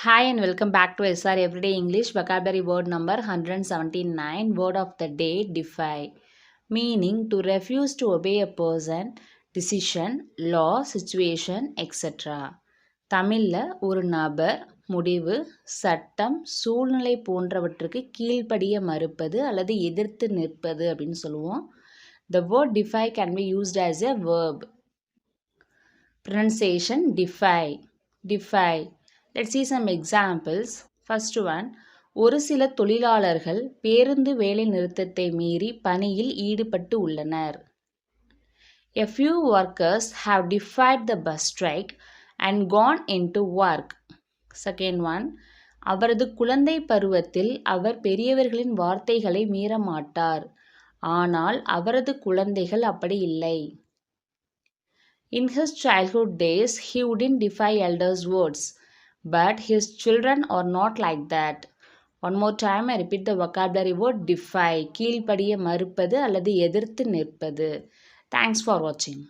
Hi and welcome back to SR Everyday English vocabulary word number 179. Word of the day defy. Meaning to refuse to obey a person, decision, law, situation, etc. தமிழ்ல ஒரு நபர், முடிவு, சட்டம், சூழ்நிலை போன்றவற்றுக்கு கீழ்ப்படிய மறுப்பது அல்லது எதிர்த்து நிற்பது அப்படின்னு சொல்லுவோம். The word defy can be used as a verb. Pronunciation defy. Defy. Let's see some examples. First one, ஒரு சில தொழிலாளர்கள் பேருந்து வேலை நிறுத்தத்தை மீறி பணியில் ஈடுபட்டு உள்ளனர். A few workers have defied the bus strike and gone into work. Second one, அவரது குழந்தை பருவத்தில் அவர் பெரியவர்களின் வார்த்தைகளை மீற மாட்டார். ஆனால் அவரது குழந்தைகள் அப்படி இல்லை. In his childhood days, he wouldn't defy elders' words, but his children are not like that. One more time, I repeat the vocabulary word defy. கீழ்ப்படிய மறுப்பது அல்லது எதிர்த்து நிற்பது. Thanks for watching.